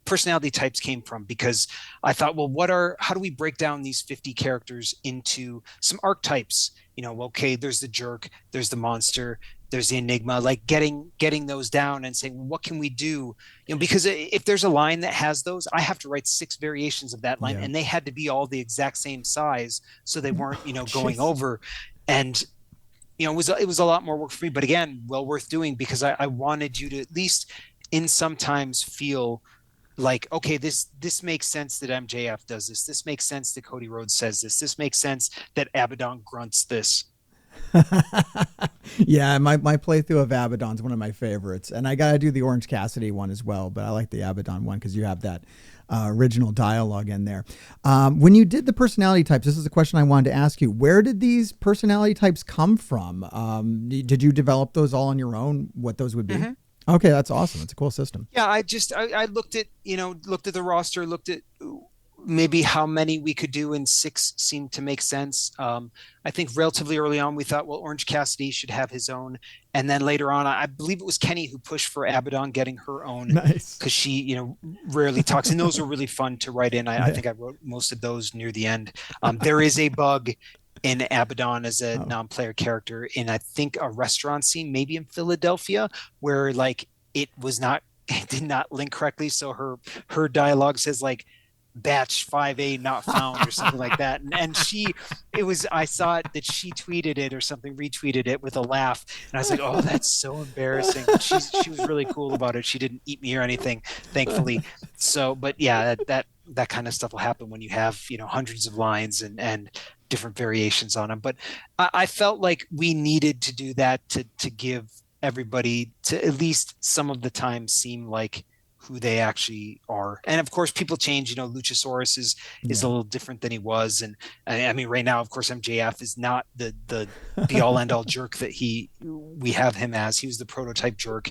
personality types came from, because I thought, well, how do we break down these 50 characters into some archetypes? Okay, there's the jerk, there's the monster, there's the enigma, like getting those down and saying, well, what can we do? Because if there's a line that has those, I have to write 6 variations of that line, Yeah. and they had to be all the exact same size, so they weren't, Oh, going jeez. over. And it was a lot more work for me, but again, well worth doing, because I wanted you to at least in sometimes feel like, okay, this makes sense that MJF does this. This makes sense that Cody Rhodes says this. This makes sense that Abaddon grunts this. Yeah, my playthrough of Abaddon's one of my favorites, and I gotta do the Orange Cassidy one as well. But I like the Abaddon one because you have that original dialogue in there. When you did the personality types, this is a question I wanted to ask you. Where did these personality types come from? Did you develop those all on your own? What those would be? Mm-hmm. Okay, that's awesome. It's a cool system. Yeah, I looked at the roster, looked at maybe how many we could do, and 6 seemed to make sense. I think relatively early on we thought, well, Orange Cassidy should have his own, and then later on, I believe it was Kenny who pushed for Abaddon getting her own, Nice. because she rarely talks, and those were really fun to write in. I Yeah. think I wrote most of those near the end. There is a bug in Abaddon as a Oh. non-player character in, I think, a restaurant scene, maybe in Philadelphia, where like it did not link correctly. So her dialogue says like batch 5A not found or something like that. And I saw it that she tweeted it or something, retweeted it with a laugh. And I was like, oh, that's so embarrassing. But she was really cool about it. She didn't eat me or anything, thankfully. So, but yeah, that kind of stuff will happen when you have, hundreds of lines and different variations on them. But I felt like we needed to do that to give everybody, to at least some of the time, seem like who they actually are. And of course, people change. Luchasaurus is a Yeah. little different than he was. And I mean, right now, of course, MJF is not the be all end all jerk that we have him as. He was the prototype jerk.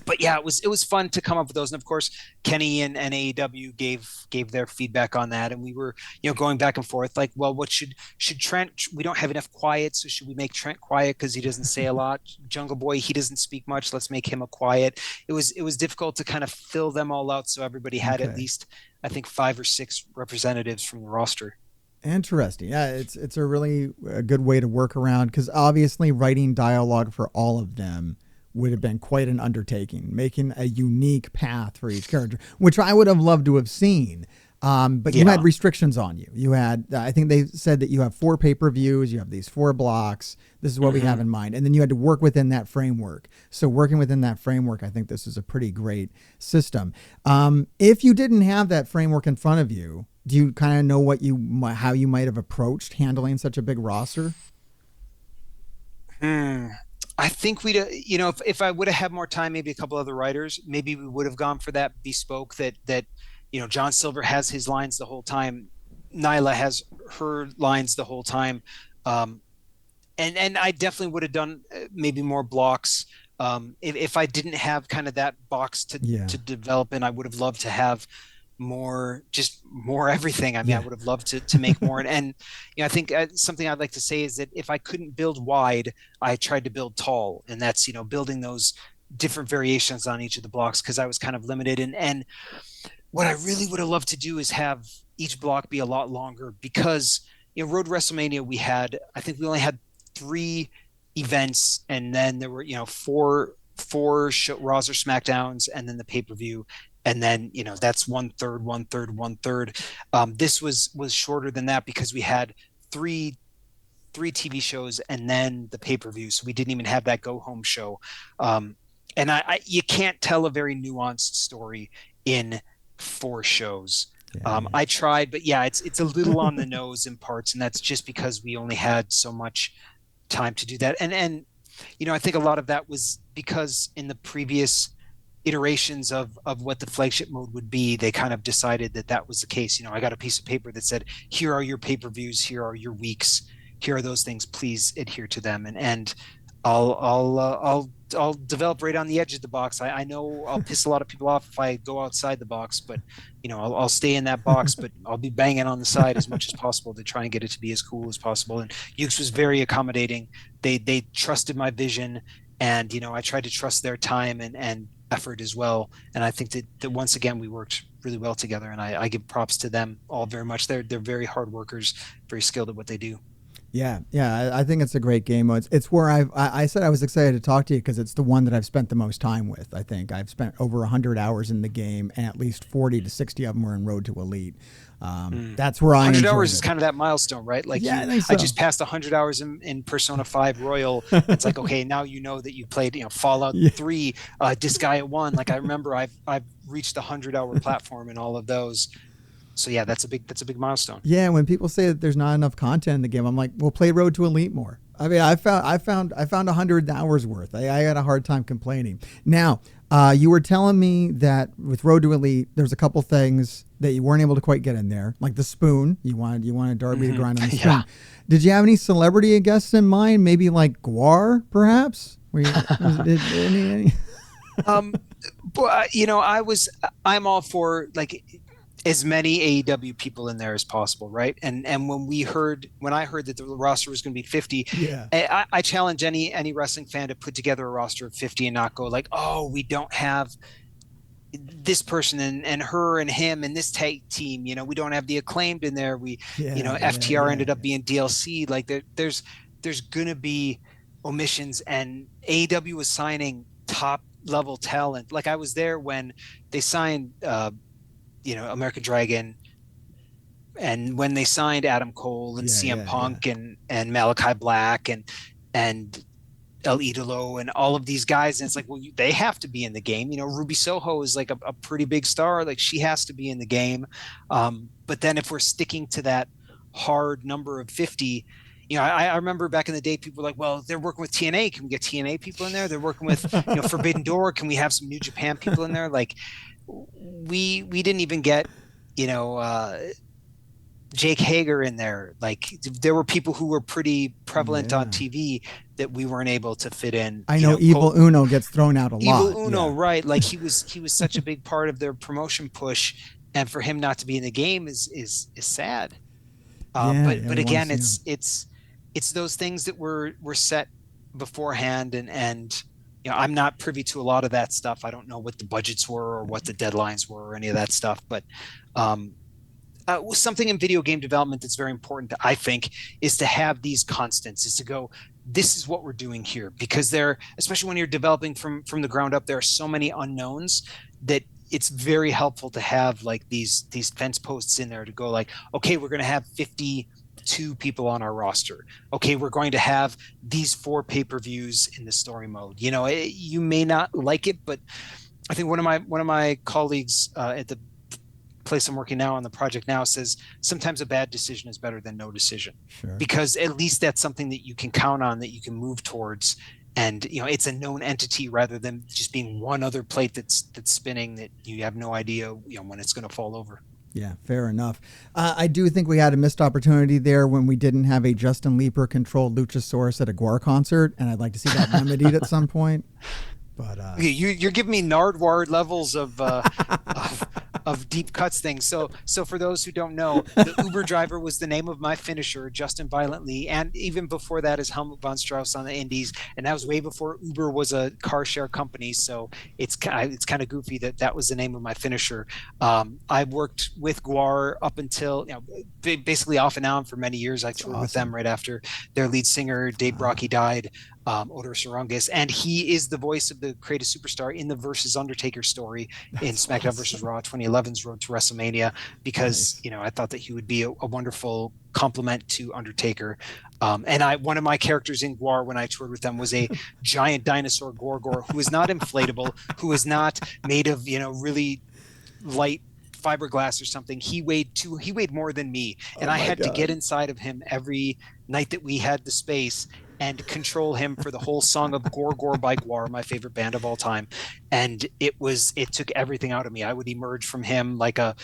But yeah, it was fun to come up with those. And of course, Kenny and AEW gave their feedback on that, and we were going back and forth, like, well, what should Trent? We don't have enough quiet, so should we make Trent quiet because he doesn't say a lot? Jungle Boy, he doesn't speak much. Let's make him a quiet. It was difficult to kind of fill them all out, so everybody had at Okay. least, I think, 5 or 6 representatives from the roster. Interesting. Yeah, it's a really good way to work around, because obviously writing dialogue for all of them would have been quite an undertaking, making a unique path for each character, which I would have loved to have seen. But you had Yeah. restrictions on you. You had, I think they said that you have 4 pay-per-views, you have these 4 blocks. This is what we have Hmm. in mind. And then you had to work within that framework. So working within that framework, I think this is a pretty great system. If you didn't have that framework in front of you, do you kind of know how you might have approached handling such a big roster? Hmm. I think we'd, if I would have had more time, maybe a couple other writers, maybe we would have gone for that bespoke that, John Silver has his lines the whole time. Nyla has her lines the whole time. Um, and I definitely would have done maybe more blocks. If I didn't have kind of that box Yeah. to develop in, I would have loved to have more, just more everything. I mean, I Yeah. would have loved to make more. And I think something I'd like to say is that if I couldn't build wide, I tried to build tall, and that's building those different variations on each of the blocks because I was kind of limited. And what I really would have loved to do is have each block be a lot longer because Road WrestleMania I think we only had 3 events, and then there were four Raws or SmackDowns, and then the pay-per-view, and then that's one third, one third, one third. This was shorter than that because we had three TV shows and then the pay-per-view, so we didn't even have that go home show. And you can't tell a very nuanced story in 4 shows. Yeah. I tried, but yeah, it's a little on the nose in parts, and that's just because we only had so much time to do that. And I think a lot of that was because in the previous iterations of what the flagship mode would be, they kind of decided that was the case. I got a piece of paper that said, here are your pay-per-views, here are your weeks, here are those things, please adhere to them. And I'll develop right on the edge of the box. I know I'll piss a lot of people off if I go outside the box, but I'll stay in that box, but I'll be banging on the side as much as possible to try and get it to be as cool as possible. And Ukes was very accommodating. They trusted my vision, and I tried to trust their time and effort as well. And I think that once again we worked really well together, and I give props to them all very much. They're very hard workers, very skilled at what they do. Yeah, yeah, I think it's a great game. It's where I said I was excited to talk to you because it's the one that I've spent the most time with. I think I've spent over 100 hours in the game, and at least 40 to 60 of them were in Road to Elite. That's where I 100 enjoyed hours it. is kind of that milestone, right? Like Yeah, I think so. I just passed 100 hours in Persona 5 Royal. It's like, okay, now that you played, Fallout Yeah. 3, Disgaea 1. Like I remember I've reached the 100-hour platform in all of those. So yeah, that's a big milestone. Yeah, when people say that there's not enough content in the game, I'm like, well, play Road to Elite more. I mean, I found 100 hours worth. I had a hard time complaining. Now, you were telling me that with Road to Elite, there's a couple things that you weren't able to quite get in there, like the spoon. You wanted Darby to grind on the spoon. Yeah. Did you have any celebrity guests in mind? Maybe like GWAR, perhaps? Any? But I'm all for like as many AEW people in there as possible, right? And when I heard that the roster was going to be 50, Yeah. I challenge any wrestling fan to put together a roster of 50 and not go like, oh, we don't have this person and her and him and this tag team. We don't have the Acclaimed in there. FTR ended up being DLC. Like there's gonna be omissions, and AEW was signing top level talent. Like I was there when they signed American Dragon, and when they signed Adam Cole and CM Punk and Malachi Black and El Idolo and all of these guys, and it's like, well, they have to be in the game. Ruby Soho is like a pretty big star, like she has to be in the game. But then if we're sticking to that hard number of 50, I remember back in the day, people were like, well, they're working with TNA. Can we get TNA people in there? They're working with Forbidden Door. Can we have some New Japan people in there? Like we didn't even get Jake Hager in there. Like there were people who were pretty prevalent on TV that we weren't able to fit in. I know Evil Uno gets thrown out a lot. Evil Uno, right? Like he was such a big part of their promotion push, and for him not to be in the game is sad. But again, it's those things that were set beforehand, and I'm not privy to a lot of that stuff. I don't know what the budgets were or what the deadlines were or any of that stuff, but something in video game development that's very important, I think, is to have these constants, is to go, this is what we're doing here, because especially when you're developing from the ground up, there are so many unknowns that it's very helpful to have like these fence posts in there to go like, okay, we're going to have 52 people on our roster. Okay, we're going to have these 4 pay-per-views in the story mode. You may not like it, but I think one of my colleagues at the place I'm working now on the project now says sometimes a bad decision is better than no decision. Sure. Because at least that's something that you can count on, that you can move towards, and it's a known entity rather than just being one other plate that's spinning that you have no idea when it's going to fall over. Yeah, fair enough. I do think we had a missed opportunity there when we didn't have a Justin Leeper controlled Luchasaurus at a GWAR concert, and I'd like to see that remedied at some point. But you're giving me Nardwuar levels of deep cuts things. So for those who don't know, the Uber driver was the name of my finisher, Justin Violently, and even before that is Helmut von Strauss on the Indies, and that was way before Uber was a car share company. So it's kind of goofy that was the name of my finisher. I worked with GWAR up until basically off and on for many years. I toured with them right after their lead singer Dave Brocky died. Odor Sarungus, and he is the voice of the Creative Superstar in the versus Undertaker story in SmackDown versus Raw 2011's Road to WrestleMania, because I thought that he would be a wonderful complement to Undertaker. And one of my characters in GWAR when I toured with them was a giant dinosaur Gorgor who is not inflatable, who is not made of really light fiberglass or something. He weighed more than me, and I had to get inside of him every night that we had the space and control him for the whole song of Gorgor by GWAR, my favorite band of all time. And it took everything out of me. I would emerge from him like a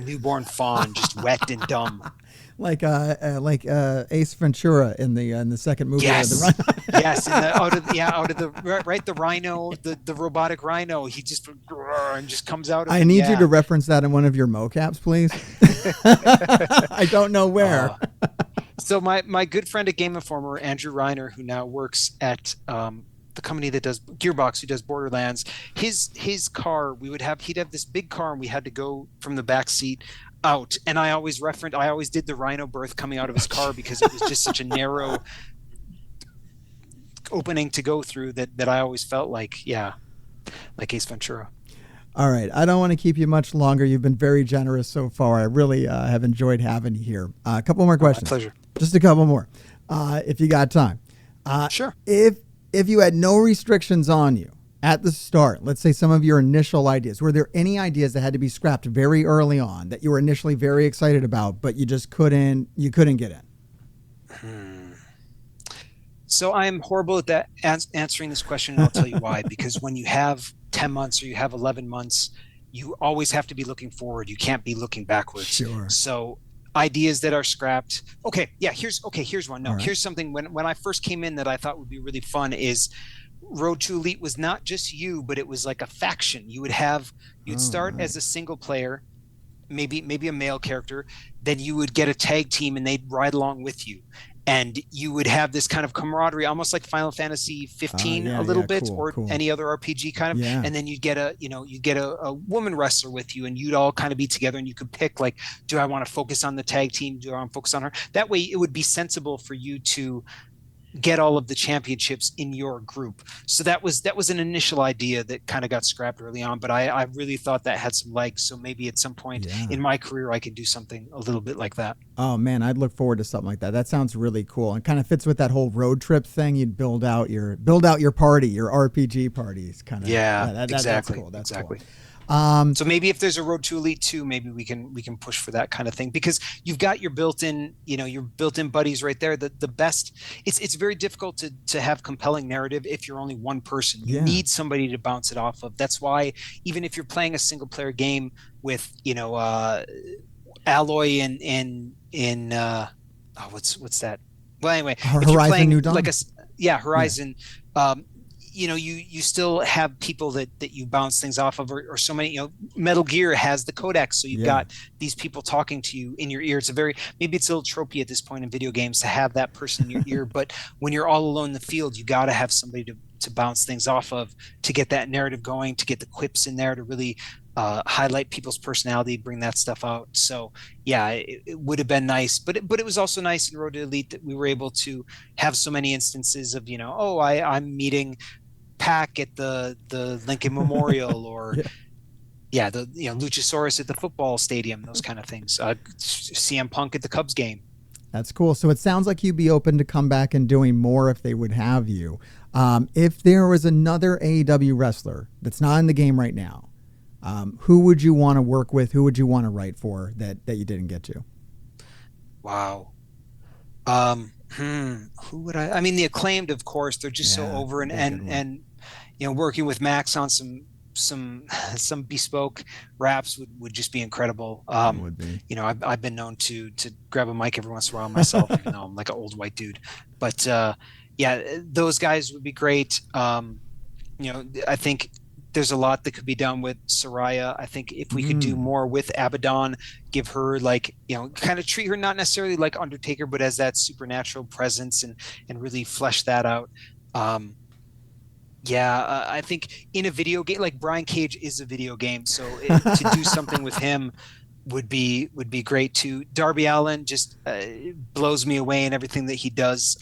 newborn fawn, just wet and dumb. Like Ace Ventura in the second movie. Yes, yes. Out of the rhino, the robotic rhino. He just comes out. I need you to reference that in one of your mocaps, please. I don't know where. So my good friend at Game Informer, Andrew Reiner, who now works at the company that does Gearbox, who does Borderlands, his car, he'd have this big car, and we had to go from the back seat out. And I always did the rhino birth coming out of his car because it was just such a narrow opening to go through that I always felt like Ace Ventura. All right. I don't want to keep you much longer. You've been very generous so far. I really have enjoyed having you here. A couple more questions. My pleasure. Just a couple more, if you got time. Sure. If you had no restrictions on you at the start, let's say some of your initial ideas, were there any ideas that had to be scrapped very early on that you were initially very excited about, but you just couldn't get in? So I'm horrible at that answering this question, and I'll tell you why. Because when you have 10 months or you have 11 months, you always have to be looking forward. You can't be looking backwards. Sure. So ideas that are scrapped. Here's one. No, right. Here's something when I first came in that I thought would be really fun is Road to Elite was not just you, but it was like a faction. You'd start as a single player, maybe a male character, then you would get a tag team and they'd ride along with you. And you would have this kind of camaraderie, almost like Final Fantasy 15 a little bit, or any other RPG kind of. Yeah. And then you'd get a woman wrestler with you, and you'd all kind of be together, and you could pick like, do I want to focus on the tag team? Do I want to focus on her? That way it would be sensible for you to get all of the championships in your group. So that was an initial idea that kind of got scrapped early on, but I really thought that had some legs. So maybe at some point in my career, I could do something a little bit like that. Oh man, I'd look forward to something like that. That sounds really cool, and kind of fits with that whole road trip thing. You'd build out your party, your RPG parties, kind of. Exactly. That's cool. That's exactly. Cool. So maybe if there's a Road to Elite 2, maybe we can push for that kind of thing, because you've got your built-in buddies right there. The best, it's very difficult to have compelling narrative if you're only one person. You need somebody to bounce it off of. That's why even if you're playing a single player game with Alloy in what's that? Well, anyway, Horizon if you're playing New Dawn? Horizon. You still have people that you bounce things off of, or so many. Metal Gear has the codex, so you've got these people talking to you in your ear. Maybe it's a little tropey at this point in video games to have that person in your ear, but when you're all alone in the field, you got to have somebody to bounce things off of, to get that narrative going, to get the quips in there, to really highlight people's personality, bring that stuff out. So it would have been nice, but it was also nice in Road to Elite that we were able to have so many instances of I'm meeting Pac at the Lincoln Memorial, or the Luchasaurus at the football stadium, those kind of things. CM Punk at the Cubs game. That's cool. So it sounds like you'd be open to come back and doing more if they would have you. If there was another AEW wrestler that's not in the game right now, who would you want to work with? Who would you want to write for that you didn't get to? Wow. Who would I mean, the Acclaimed, of course, they're just so Yeah, over, that'd be a good one. and working with Max on some some bespoke raps would just be incredible. It would be. I've been known to grab a mic every once in a while myself, even though I'm like an old white dude. But yeah, those guys would be great. I think there's a lot that could be done with Soraya. I think if we could do Mm. more with Abaddon, give her like, kind of treat her not necessarily like Undertaker, but as that supernatural presence, and really flesh that out. Um, yeah, I think in a video game, like Brian Cage is a video game, so to do something with him would be great too. Darby Allin just blows me away in everything that he does.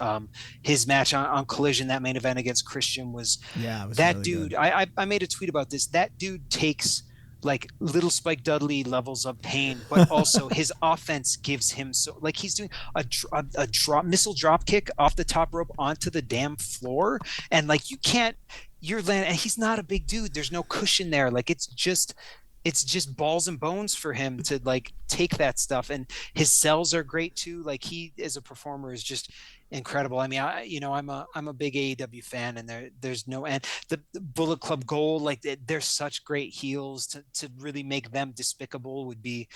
His match on Collision, that main event against Christian, was Yeah, it was that really dude. good. I made a tweet about this. That dude takes like little Spike Dudley levels of pain, but also his offense gives him so, like, he's doing a drop missile drop kick off the top rope onto the damn floor, and like you can't. You're landing, and he's not a big dude. There's no cushion there. Like it's just balls and bones for him to like take that stuff, and his cells are great too. Like, he as a performer is just incredible. I mean, I'm a big AEW fan, and there's no end. The Bullet Club Gold, like, they're such great heels. To really make them despicable would be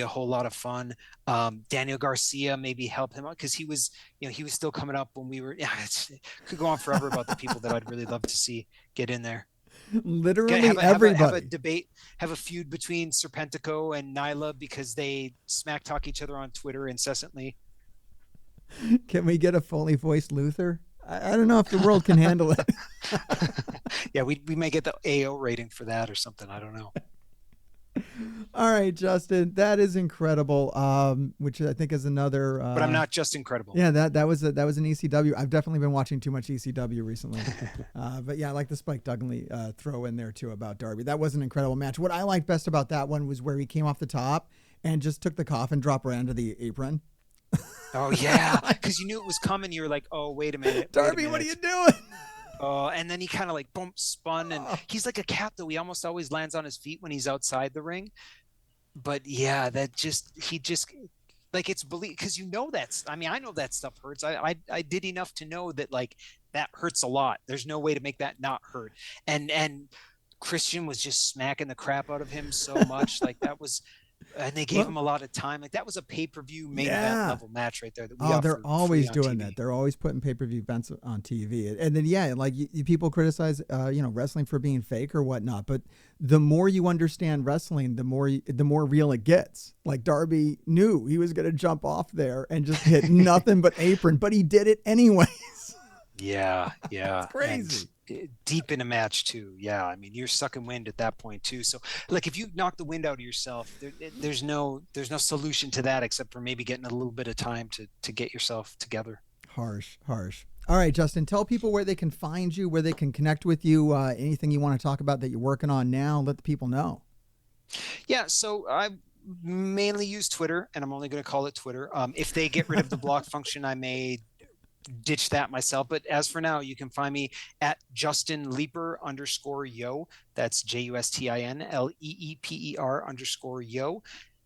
a whole lot of fun. Daniel Garcia, maybe help him out, because he was still coming up when we were. Yeah, could go on forever about the people that I'd really love to see get in there. Literally Have a everybody. debate, have a feud between Serpentico and Nyla because they smack talk each other on Twitter incessantly. Can we get a fully voiced Luther? I don't know if the world can handle it. Yeah, we may get the AO rating for that or something. I don't know. All right, Justin, that is incredible. Which I think is another. But I'm not just incredible. Yeah, that was an ECW. I've definitely been watching too much ECW recently. But yeah, I like the Spike Dudley throw in there too about Darby. That was an incredible match. What I liked best about that one was where he came off the top and just took the coffin drop right under the apron. Oh yeah, because you knew it was coming. You were like, oh, wait a minute, wait a Darby, what are you minute. doing? And then he kind of like boom spun, and he's like a cat though. He almost always lands on his feet when he's outside the ring. But yeah, he just like, it's believe, because that's, I mean, I know that stuff hurts. I did enough to know that, like, that hurts a lot. There's no way to make that not hurt. And Christian was just smacking the crap out of him so much. Like, that was, and they gave Well, him a lot of time. Like, that was a pay-per-view main event yeah. level match right there that we Oh, got they're for free always on doing that. TV. They're always putting pay-per-view events on TV. And then yeah, like people criticize wrestling for being fake or whatnot, but the more you understand wrestling, the more real it gets. Like Darby knew he was going to jump off there and just hit nothing but apron, but he did it anyways. Yeah, It's yeah, and crazy. deep in a match too. Yeah, I mean, you're sucking wind at that point too. So, like, if you knock the wind out of yourself, there's no solution to that except for maybe getting a little bit of time to get yourself together. Harsh, harsh. All right, Justin, tell people where they can find you, where they can connect with you, anything you want to talk about that you're working on now, let the people know. Yeah, so I mainly use Twitter, and I'm only going to call it Twitter. If they get rid of the block function, I may ditch that myself. But as for now, you can find me at Justin Leeper _yo. That's JUSTINLEEPER _yo.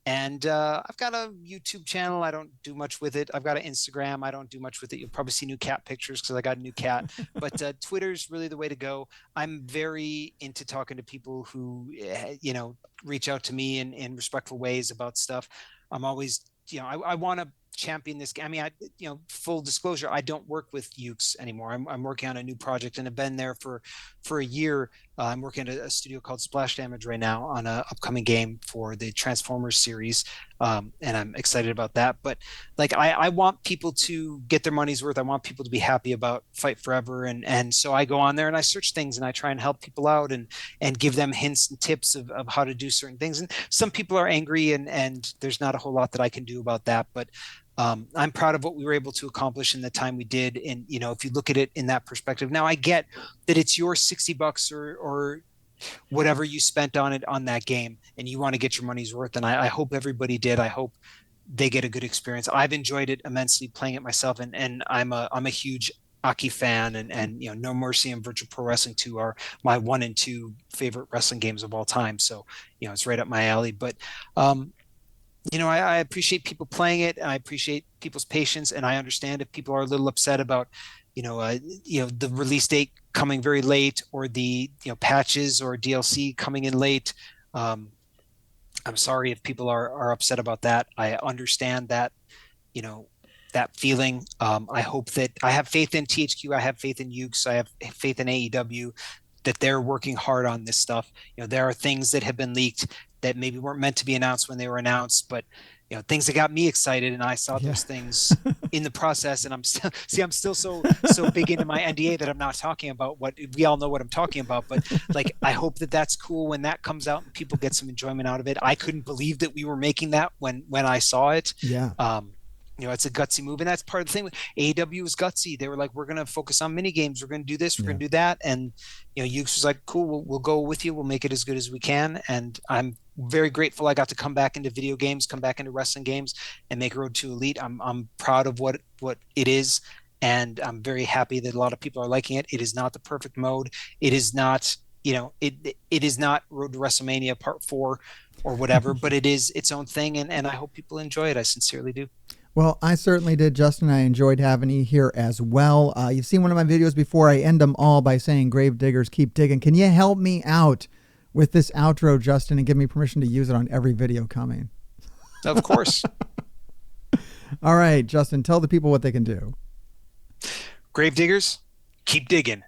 And I've got a YouTube channel. I don't do much with it. I've got an Instagram. I don't do much with it. You'll probably see new cat pictures because I got a new cat. But Twitter's really the way to go. I'm very into talking to people who, reach out to me in respectful ways about stuff. I'm always, I want to champion this game. I mean, full disclosure, I don't work with Ukes anymore. I'm working on a new project, and I've been there for a year. I'm working at a studio called Splash Damage right now on an upcoming game for the Transformers series, and I'm excited about that. But like, I want people to get their money's worth. I want people to be happy about Fight Forever, and so I go on there and I search things and I try and help people out and give them hints and tips of how to do certain things. And some people are angry, and there's not a whole lot that I can do about that. But I'm proud of what we were able to accomplish in the time we did. And, if you look at it in that perspective, now I get that it's your $60 or whatever you spent on it, on that game, and you want to get your money's worth. And I hope everybody did. I hope they get a good experience. I've enjoyed it immensely playing it myself. And I'm a huge Aki fan, and No Mercy and Virtual Pro Wrestling 2 are my 1 and 2 favorite wrestling games of all time. So, it's right up my alley. But, I appreciate people playing it. I appreciate people's patience, and I understand if people are a little upset about, the release date coming very late, or the patches or DLC coming in late. Um, I'm sorry if people are upset about that. I understand that, you know, that feeling. I hope that I have faith in THQ. I have faith in Ukes. I have faith in AEW that they're working hard on this stuff. There are things that have been leaked that maybe weren't meant to be announced when they were announced, but things that got me excited, and I saw Yeah. those things in the process. And I'm still I'm still so big into my NDA that I'm not talking about what we all know what I'm talking about. But like, I hope that that's cool when that comes out and people get some enjoyment out of it. I couldn't believe that we were making that when I saw it. Yeah. It's a gutsy move, and that's part of the thing. With AEW was gutsy. They were like, "We're going to focus on mini games. We're going to do this. We're Yeah. going to do that." And Ukes was like, "Cool, we'll go with you. We'll make it as good as we can." And I'm very grateful I got to come back into video games, come back into wrestling games, and make Road to Elite. I'm proud of what it is, and I'm very happy that a lot of people are liking it. It is not the perfect mode. It is not, it is not Road to WrestleMania Part 4 or whatever, but it is its own thing, and I hope people enjoy it. I sincerely do. Well, I certainly did, Justin. I enjoyed having you here as well. You've seen one of my videos before. I end them all by saying, "Grave diggers, keep digging." Can you help me out with this outro, Justin, and give me permission to use it on every video coming? Of course. All right, Justin, tell the people what they can do. Grave diggers, keep digging.